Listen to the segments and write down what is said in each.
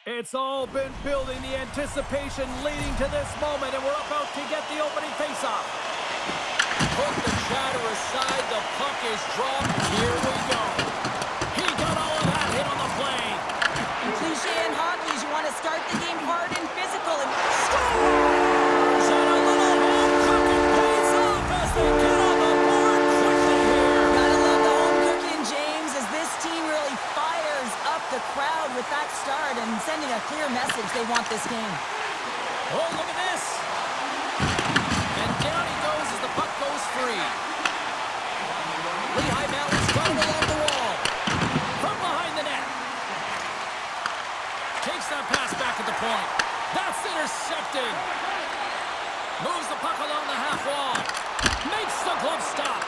It's all been building, the anticipation leading to this moment, and we're about to get the opening faceoff. Put the chatter aside, the puck is dropped. Here we go. He got all of that hit on the play. And cliche in hockey is you want to start the game hard and physical and scores! And a little home cooking pays off as they get on the board quickly here. Gotta love the home cooking, James, as this team really fires up the crowd with that start and sending a clear message they want this game. Oh, look at this. And down he goes as the puck goes free. Lehigh Valley's got it along the wall. From behind the net. Takes that pass back at the point. That's intercepted. Moves the puck along the half wall. Makes the glove stop.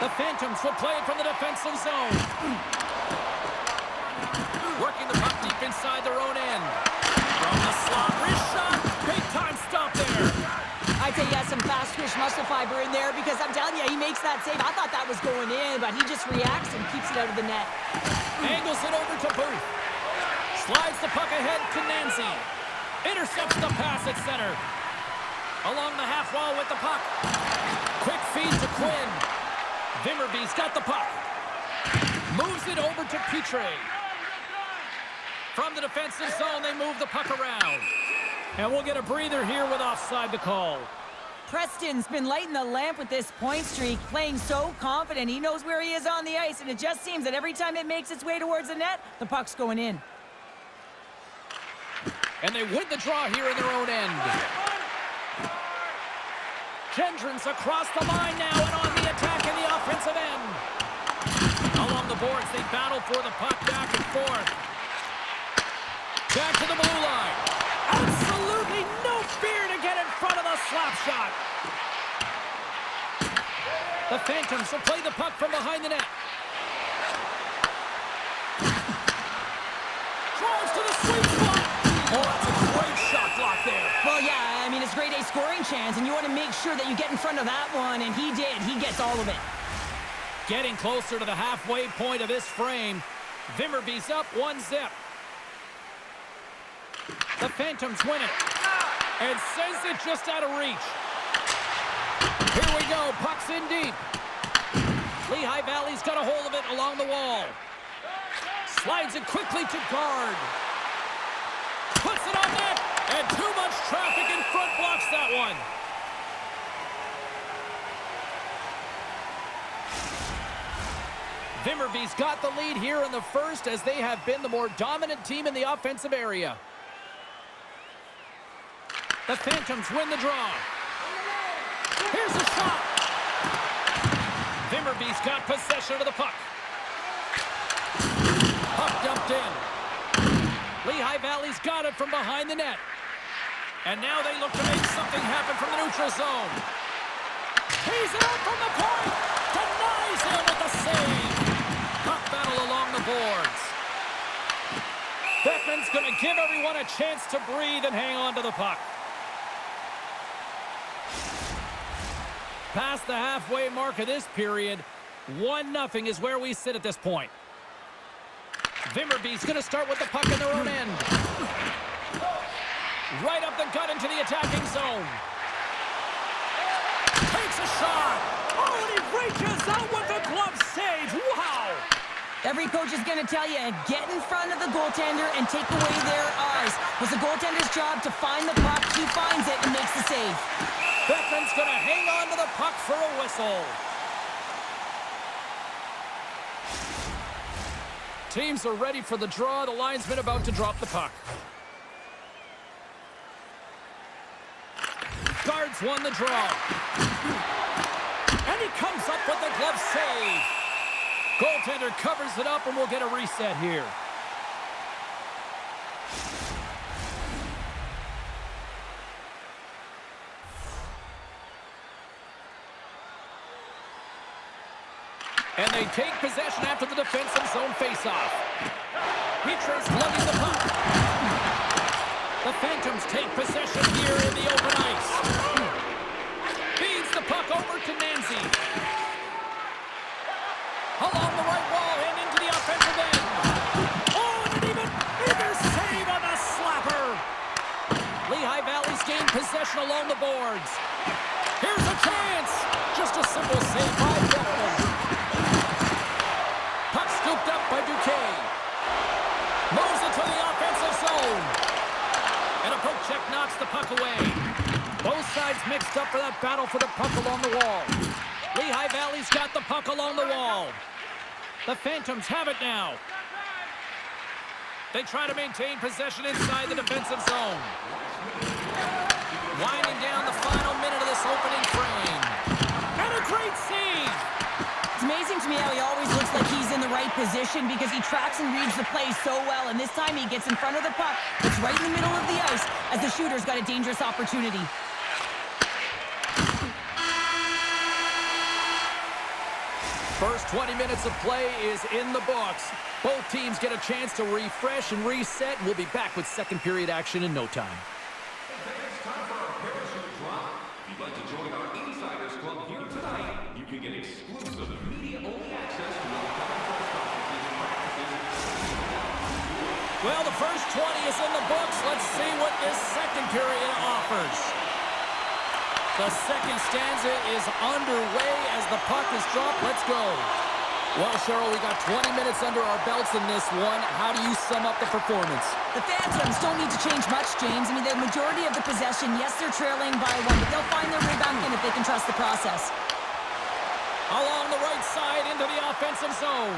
The Phantoms will play it from the defensive zone. Working the puck deep inside their own end. From the slot, wrist shot. Big time stop there. I'd say he has some fast twitch muscle fiber in there because I'm telling you, he makes that save. I thought that was going in, but he just reacts and keeps it out of the net. Angles it over to Booth. Slides the puck ahead to Nancy. Intercepts the pass at center. Along the half wall with the puck. Quick feed to Quinn. Vimmerby's got the puck. Moves it over to Petrie. From the defensive zone, they move the puck around. And we'll get a breather here with offside the call. Preston's been lighting the lamp with this point streak, playing so confident. He knows where he is on the ice, and it just seems that every time it makes its way towards the net, the puck's going in. And they win the draw here in their own end. Gendron's across the line now and on the attack in the offensive end. Along the boards, they battle for the puck back and forth. Back to the blue line. Absolutely no fear to get in front of the slap shot. The Phantoms will play the puck from behind the net. Drives to the sweet spot. Oh, that's a great shot block there. Well, yeah, I mean, it's grade A scoring chance, and you want to make sure that you get in front of that one, and he did. He gets all of it. Getting closer to the halfway point of this frame. Vimmerby's up 1-0. The Phantoms win it. And sends it just out of reach. Here we go. Puck's in deep. Lehigh Valley's got a hold of it along the wall. Slides it quickly to guard. Puts it on net. And too much traffic in front blocks that one. Vimmerby's got the lead here in the first as they have been the more dominant team in the offensive area. The Phantoms win the draw. Here's a shot. Vimmerby's got possession of the puck. Puck dumped in. Lehigh Valley's got it from behind the net. And now they look to make something happen from the neutral zone. He's out from the point. Denies him with the save. Puck battle along the boards. Beckman's going to give everyone a chance to breathe and hang on to the puck. Past the halfway mark of this period, 1-0 is where we sit at this point. Vimmerby's going to start with the puck in their own end. Right up the gut into the attacking zone. Takes a shot. Oh, and he reaches out with the glove save. Wow. Every coach is going to tell you, get in front of the goaltender and take away their eyes. It's the goaltender's job to find the puck. He finds it and makes the save. Beckman's going to hang on to the puck for a whistle. Teams are ready for the draw. The linesman about to drop the puck. Guards won the draw. And he comes up with the glove save. Goaltender covers it up and we'll get a reset here. And they take possession after the defensive zone faceoff. Petrie's lugging the puck. The Phantoms take possession here in the open ice. Feeds the puck over to Nancy. Along the right wall and into the offensive end. Oh, and an even bigger save. boards. Here's a chance. Just a simple save by Beckman. Puck scooped up by Duquet. Moves it to the offensive zone. And a poke check knocks the puck away. Both sides mixed up for that battle for the puck along the wall. Lehigh Valley's got the puck along the wall. The Phantoms have it now. They try to maintain possession inside the defensive zone. Winding down the final minute of this opening frame. And a great save! It's amazing to me how he always looks like he's in the right position because he tracks and reads the play so well, and this time he gets in front of the puck. It's right in the middle of the ice as the shooter's got a dangerous opportunity. First 20 minutes of play is in the books. Both teams get a chance to refresh and reset, and we'll be back with second period action in no time. It's time for our parachute drop. If you'd like to join our Insiders Club here tonight, you can get exclusive media-only access to our press conferences and practices. Well, the first 20 is in the books. Let's see what this second period offers. The second stanza is underway as the puck is dropped. Let's go. Well, Cheryl, we got 20 minutes under our belts in this one. How do you sum up the performance? The Phantoms don't need to change much, James. I mean, the majority of the possession, yes, they're trailing by one, but they'll find their way back in if they can trust the process. Along the right side into the offensive zone.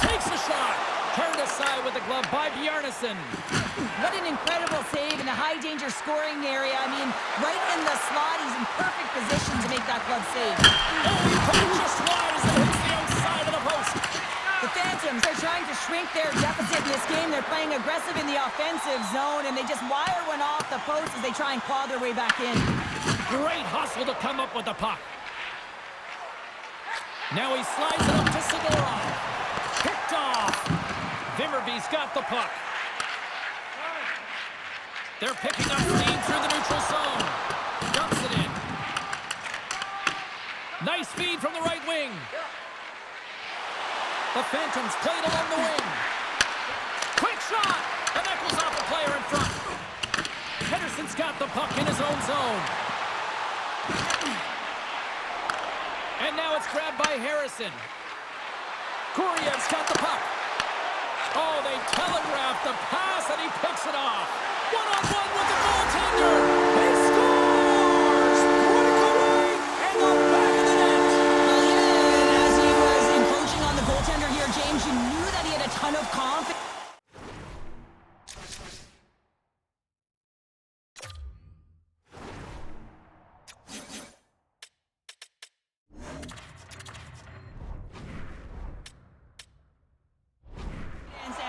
Takes a shot. Turned aside with the glove by Bjarnason. What an incredible save in a high-danger scoring area. I mean, right in the slot, he's in perfect position to make that glove save. Oh, he put it just wide as it hits the outside of the post. The Phantoms, they're trying to shrink their deficit in this game. They're playing aggressive in the offensive zone, and they just wire one off the post as they try and claw their way back in. Great hustle to come up with the puck. Now he slides it up to Sidorov. Picked off. Vimmerby's got the puck. They're picking up steam through the neutral zone. Dumps it in. Nice feed from the right wing. The Phantoms played along the wing. Quick shot! And that goes off the player in front. Henderson's got the puck in his own zone. And now it's grabbed by Harrison. Kuryev's got the puck. Oh, they telegraphed the pass, and he picks it off. One-on-one with the goaltender. He scores! Breakaway and the back of the net. Well, yeah, and as he was encroaching on the goaltender here, James, you knew that he had a ton of confidence.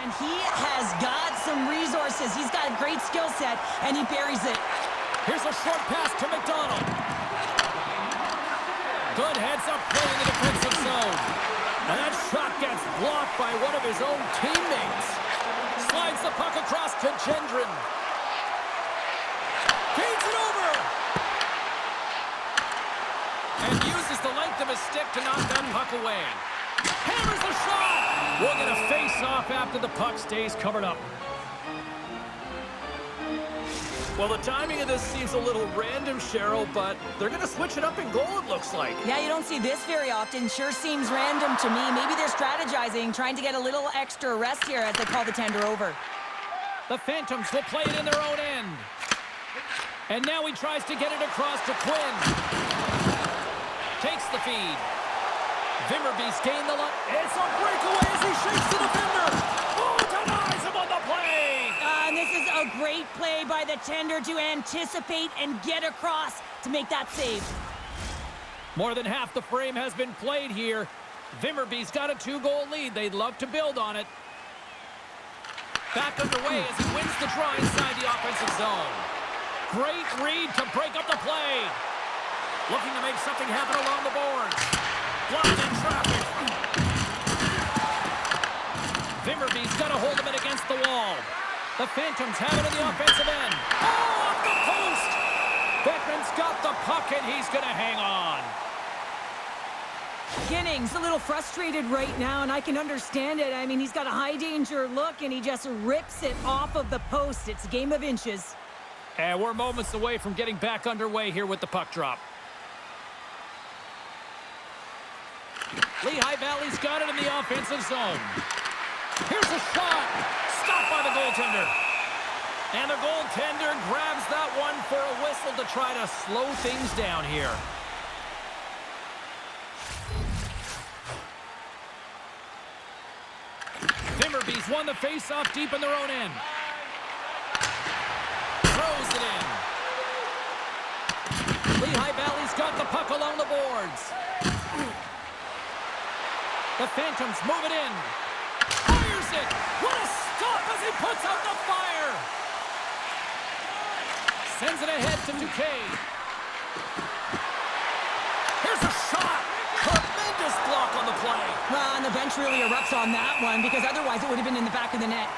And he has got some resources. He's got a great skill set, and he buries it. Here's a short pass to McDonald. Good heads-up play in the defensive zone. And that shot gets blocked by one of his own teammates. Slides the puck across to Gendron. Feeds it over. And uses the length of his stick to knock that puck away. Hammers the shot. We'll get a face-off after the puck stays covered up. Well, the timing of this seems a little random, Cheryl, but they're going to switch it up in goal, it looks like. Yeah, you don't see this very often. Sure seems random to me. Maybe they're strategizing, trying to get a little extra rest here as they call the tender over. The Phantoms will play it in their own end. And now he tries to get it across to Quinn. Takes the feed. Vimmerby's gained the line. It's a breakaway as he shakes the defender. Oh, denies him on the play. And this is a great play by the tender to anticipate and get across to make that save. More than half the frame has been played here. Vimmerby's got a 2-goal lead. They'd love to build on it. Back underway as he wins the draw inside the offensive zone. Great read to break up the play. Looking to make something happen along the boards. Blocked in traffic. Vimmerby's got a hold of it against the wall. The Phantoms have it in the offensive end. Oh, off the post! Beckman's got the puck, and he's going to hang on. Ginning's a little frustrated right now, and I can understand it. I mean, he's got a high-danger look, and he just rips it off of the post. It's a game of inches. And we're moments away from getting back underway here with the puck drop. Lehigh Valley's got it in the offensive zone. Here's a shot. Stopped by the goaltender. And the goaltender grabs that one for a whistle to try to slow things down here. Vimmerby's won the face-off deep in their own end. Throws it in. Lehigh Valley's got the puck along the boards. The Phantoms move it in. Fires it. What a stop as he puts out the fire. Sends it ahead to Duquet. Here's a shot. Tremendous block on the play. Well, and the bench really erupts on that one because otherwise it would have been in the back of the net.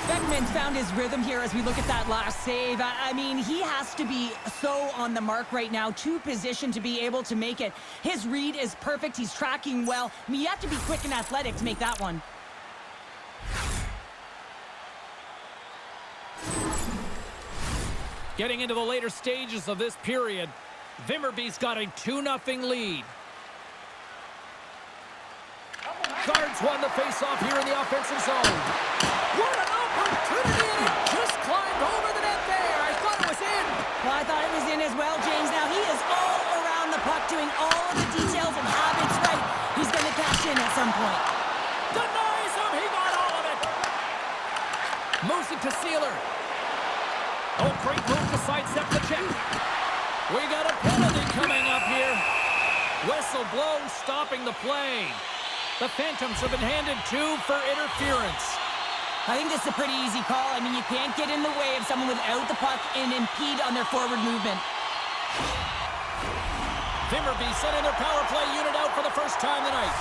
Beckman's found his rhythm here as we look at that last save. I mean, he has to be so on the mark right now, to position to be able to make it. His read is perfect. He's tracking well. I mean, you have to be quick and athletic to make that one. Getting into the later stages of this period, Vimmerby's got a 2-0 lead. Guards won the face-off here in the offensive zone. What an opportunity, and it just climbed over the net there. I thought it was in. Well, I thought it was in as well, James. Now he is all around the puck, doing all of the details and habits right. He's going to cash in at some point. Denies him. He got all of it. Moves it to Sealer. Oh, great move to sidestep the check. We got a penalty coming up here. Whistle blown, stopping the play. The Phantoms have been handed 2 for interference. I think this is a pretty easy call. I mean, you can't get in the way of someone without the puck and impede on their forward movement. Vimmerby sending their power play unit out for the first time tonight.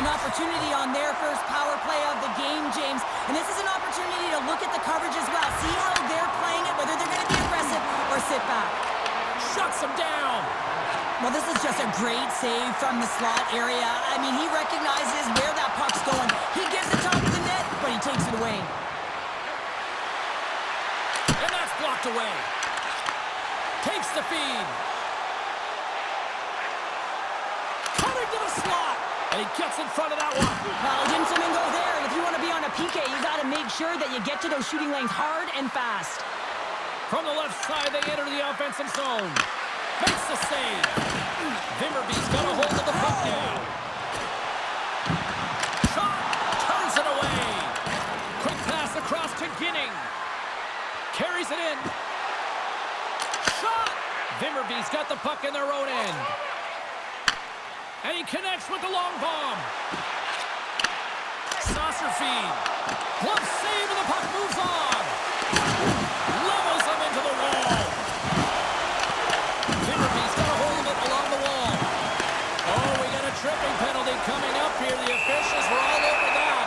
An opportunity on their first power play of the game, James. And this is an opportunity to look at the coverage as well. See how they're playing it, whether they're going to be aggressive or sit back. Shuts him down. Well, this is just a great save from the slot area. I mean, he recognizes where that puck's going. He gives it top of the net, but he takes it away. And that's blocked away. Takes the feed. Cutting to the slot. And he gets in front of that one. Well, didn't something go there? And if you want to be on a PK, you got to make sure that you get to those shooting lanes hard and fast. From the left side, they enter the offensive zone. Makes the save. Vimmerby's got a hold of the puck now. Shot. Turns it away. Quick pass across to Ginning. Carries it in. Shot. Vimmerby's got the puck in their own end. And he connects with the long bomb. Saucer feed. Glove save and the puck moves on. Levels him into the wall. Vimmerby's got a hold of it along the wall. Oh, we got a tripping penalty coming up here. The officials were all over that.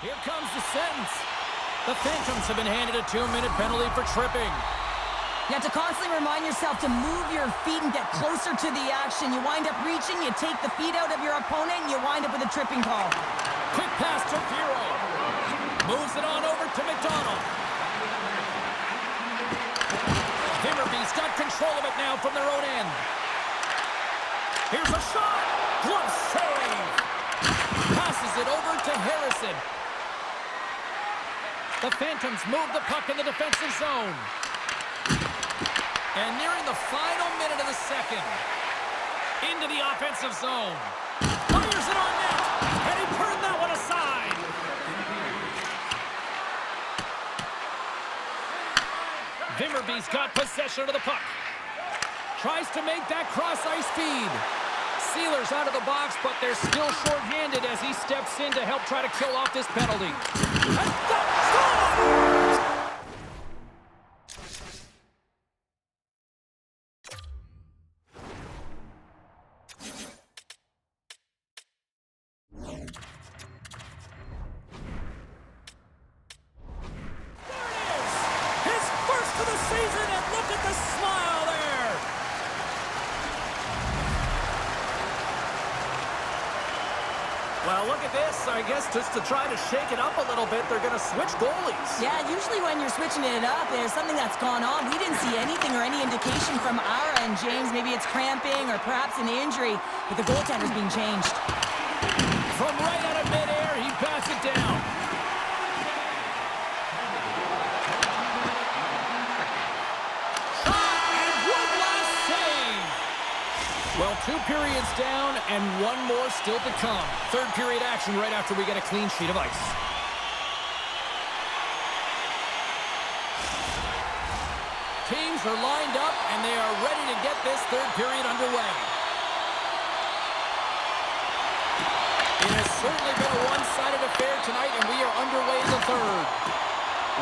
Here comes the sentence. The Phantoms have been handed a 2-minute penalty for tripping. You have to constantly remind yourself to move your feet and get closer to the action. You wind up reaching, you take the feet out of your opponent, and you wind up with a tripping call. Quick pass to Vero. Moves it on over to McDonald. Vimmerby's got control of it now from their own end. Here's a shot. Glove save. Passes it over to Harrison. The Phantoms move the puck in the defensive zone. And nearing the final minute of the second. Into the offensive zone. Fires it on net. And he turned that one aside. Vimmerby's got possession of the puck. Tries to make that cross-ice feed. Sealer's out of the box, but they're still short-handed as he steps in to help try to kill off this penalty. And that score! Well, look at this. I guess just to try to shake it up a little bit, they're going to switch goalies. Yeah, usually when you're switching it up, there's something that's gone on. We didn't see anything or any indication from our end, James. Maybe it's cramping or perhaps an injury, but the goaltender's being changed. From right out of midair, he bats it down. And one last save. Well, 2 periods down and 1 more still to come. Third period action right after we get a clean sheet of ice. Teams are lined up and they are ready to get this third period underway. It has certainly been a one-sided affair tonight, and we are underway in the third.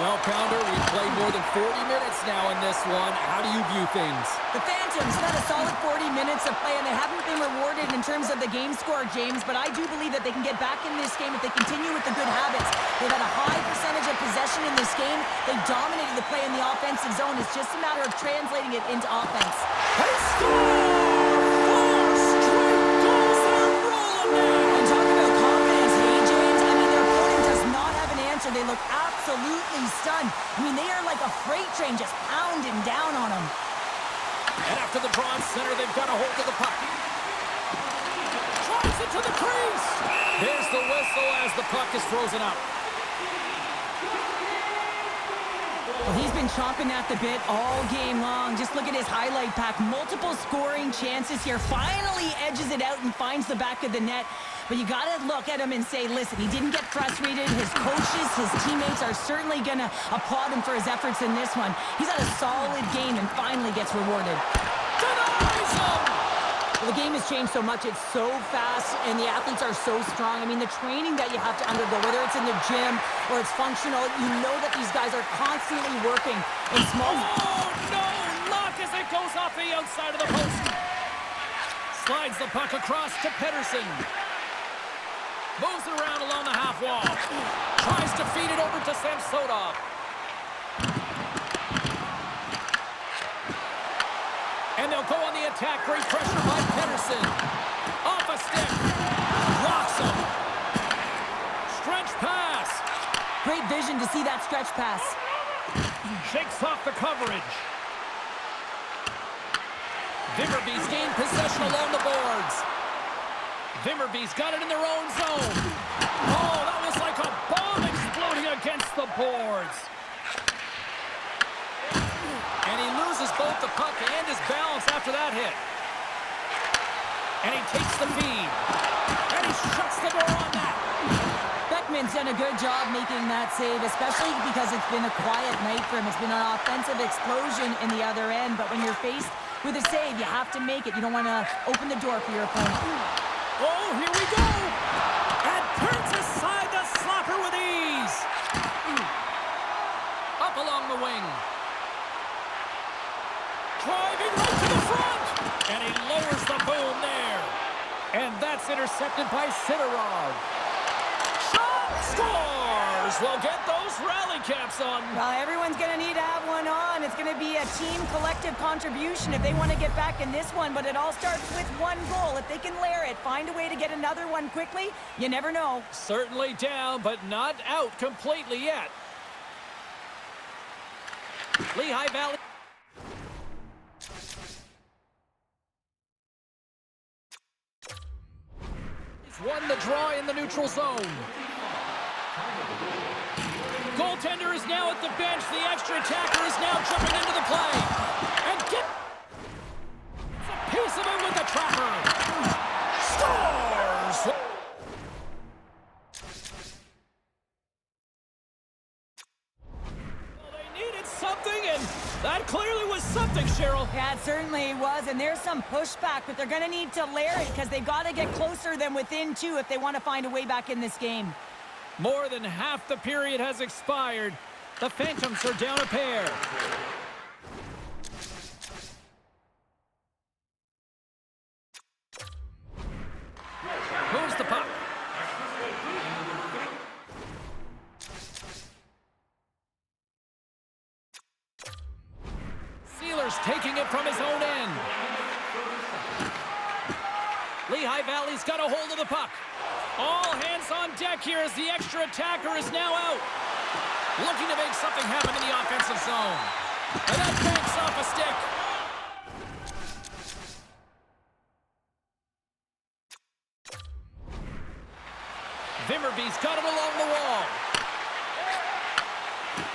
Well, Pounder, we've played more than 40 minutes now in this one. How do you view things? The Phantoms got a solid 40 minutes of play, and they haven't been rewarded in terms of the game score, James, but I do believe that they can get back in this game if they continue with the good habits. They've had a high percentage of possession in this game. They dominated the play in the offensive zone. It's just a matter of translating it into offense. They score! 4 straight goals! They're rolling now! And talk about confidence, hey, James? I mean, their opponent does not have an answer. They look absolutely stunned. I mean, they are like a freight train just pounding down on them. And after the draw in center, they've got a hold of the puck. Drives it to the crease. There's the whistle as the puck is frozen up. Well, he's been chomping at the bit all game long. Just look at his highlight pack. Multiple scoring chances here. Finally edges it out and finds the back of the net. But you got to look at him and say, listen, he didn't get frustrated. His coaches, his teammates are certainly going to applaud him for his efforts in this one. He's had a solid game and finally gets rewarded. Denies him! Well, the game has changed so much. It's so fast, and the athletes are so strong. I mean, the training that you have to undergo, whether it's in the gym or it's functional, you know that these guys are constantly working in small... Oh, no! Luck as it goes off the outside of the post. Slides the puck across to Pedersen. Moves it around along the half wall. Tries to feed it over to Samsonov. And they'll go on the attack. Great pressure by Pedersen. Off a stick. Rocks him. Stretch pass. Great vision to see that stretch pass. Shakes off the coverage. Vimmerby's gained possession along the boards. Vimmerby's got it in their own zone. Oh, that was like a bomb exploding against the boards. And he loses both the puck and his balance after that hit. And he takes the feed. And he shuts the door on that. Beckman's done a good job making that save, especially because it's been a quiet night for him. It's been an offensive explosion in the other end. But when you're faced with a save, you have to make it. You don't want to open the door for your opponent. Oh, here we go! And turns aside the slapper with ease! Up along the wing. Driving right to the front! And he lowers the boom there. And that's intercepted by Sidorov. Shot! Scores! Well, get those rally caps on. Well, everyone's going to need to have one on. It's going to be a team collective contribution if they want to get back in this one, but it all starts with one goal. If they can layer it, find a way to get another one quickly, you never know. Certainly down, but not out completely yet. Lehigh Valley. He's won the draw in the neutral zone. Goaltender is now at the bench. The extra attacker is now jumping into the play. And get a piece of it with the trapper. Scores! Well, they needed something, and that clearly was something, Cheryl. Yeah, it certainly was, and there's some pushback, but they're going to need to layer it because they've got to get closer than within two if they want to find a way back in this game. More than half the period has expired. The Phantoms are down a pair. Moves the puck. Sealer's taking it from his own end. Lehigh Valley's got a hold of the puck. All hands on deck here as the extra attacker is now out. Looking to make something happen in the offensive zone. And that banks off a stick. Vimmerby's got it along the wall.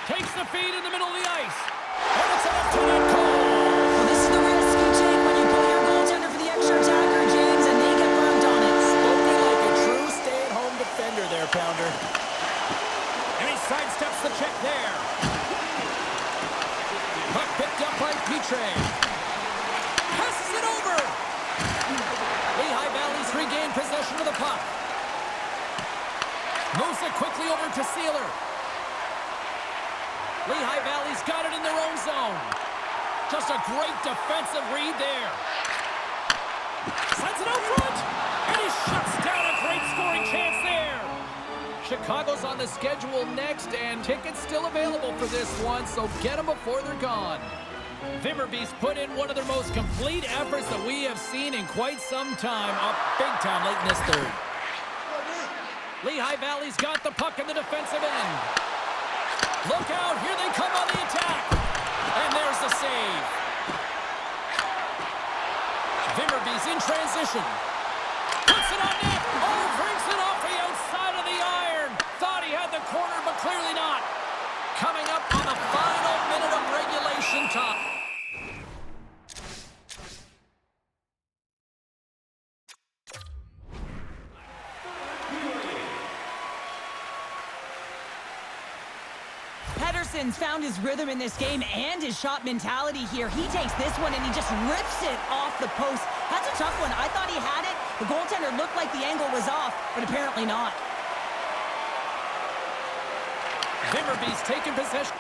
Takes the feed in the middle of the ice. And it's an up-to-net goal. Well, this is the risk you take when you pull your goaltender for the extra attacker, James, and they get burned on it. Spoken like a true stay-at-home defender there, Pounder. And he sidesteps the check there. Puck picked up by Petrie. Passes it over. Lehigh Valley's regained possession of the puck. Moves it quickly over to Sealer. Lehigh Valley's got it in their own zone. Just a great defensive read there. Sends it out front. And he shuts down a great scoring chance there. Chicago's on the schedule next, and tickets still available for this one, so get them before they're gone. Vimmerby's put in one of their most complete efforts that we have seen in quite some time, up big time late in this third. Lehigh Valley's got the puck in the defensive end. Look out, here they come on the attack. And there's the save. Vimmerby's in transition. Puts it on net. Oh, brings it off the outside of the iron. Thought he had the corner, but clearly not. Coming up on the final minute of regulation time. Pedersen's found his rhythm in this game and his shot mentality here. He takes this one and he just rips it off the post. That's a tough one. I thought he had it. The goaltender looked like the angle was off, but apparently not. Vimmerby's taken possession.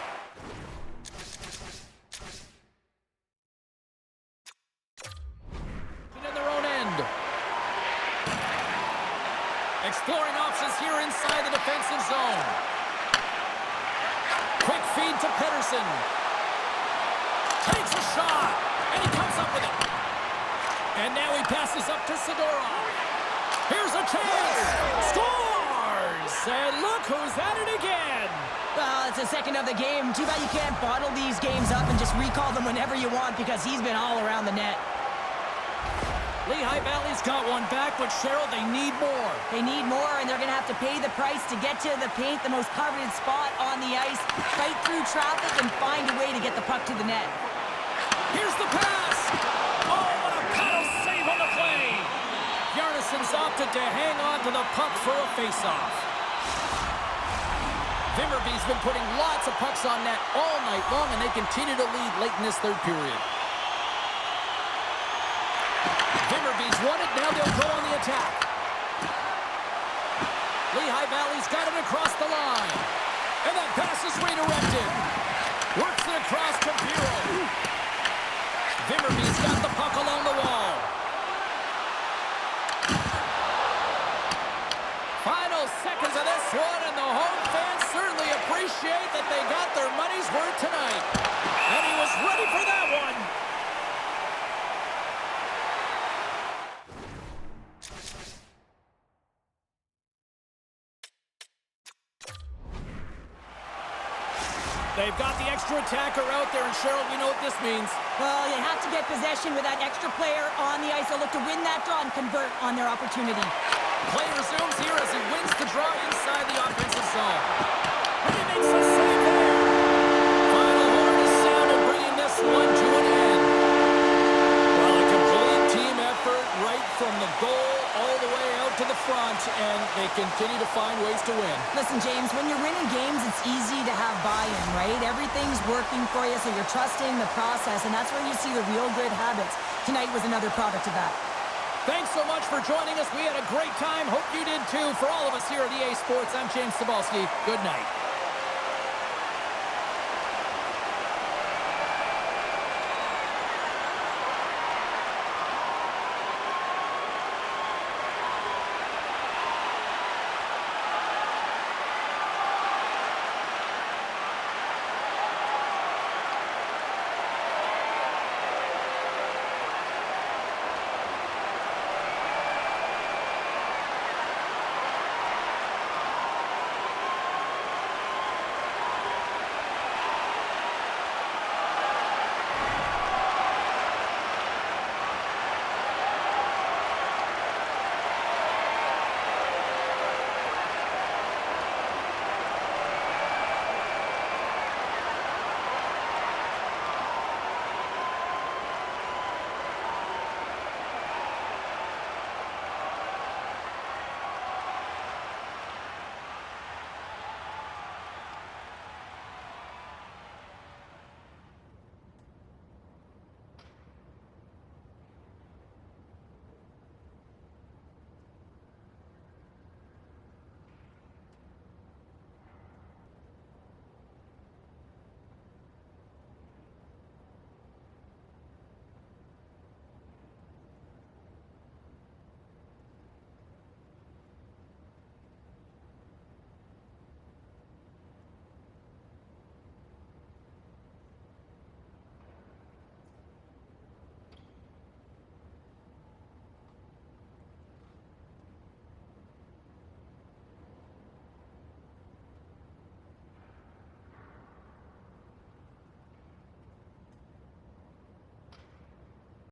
In their own end. Exploring options here inside the defensive zone. Quick feed to Pedersen. Takes a shot, and he comes up with it. And now he passes up to Sidorov. Here's a chance. Scores! And look who's at it again. Well, it's the second of the game. Too bad you can't bottle these games up and just recall them whenever you want because he's been all around the net. Lehigh Valley's got one back, but Cheryl, they need more. They need more, and they're going to have to pay the price to get to the paint, the most coveted spot on the ice, fight through traffic, and find a way to get the puck to the net. Here's the pass. Oh, what a paddle save on the play. Yarnison's opted to hang on to the puck for a faceoff. Vimmerby's been putting lots of pucks on net all night long, and they continue to lead late in this third period. Vimmerby's won it, now they'll go on the attack. Lehigh Valley's got it across the line. And that pass is redirected. Works it across to Bureau. Vimmerby's got the puck along the wall. Final seconds of this one, and the home fans certainly appreciate that they got their money's worth tonight. And he was ready for that one. They've got the extra attacker out there, and Cheryl, we know what this means. Well, you have to get possession with that extra player on the ice. They'll look to win that draw and convert on their opportunity. Play resumes here as he wins the draw inside the offensive zone. And he makes a save there. Final horn is sounded, bringing this one to an end. Well, a complete team effort right from the goal all the way out to the front, and they continue to find ways to win. Listen, James, when you're winning games, it's easy to have buy-in, right? Everything's working for you, so you're trusting the process, and that's where you see the real good habits. Tonight was another product of that. Thanks so much for joining us. We had a great time. Hope you did too. For all of us here at EA Sports, I'm James Cebulski. Good night.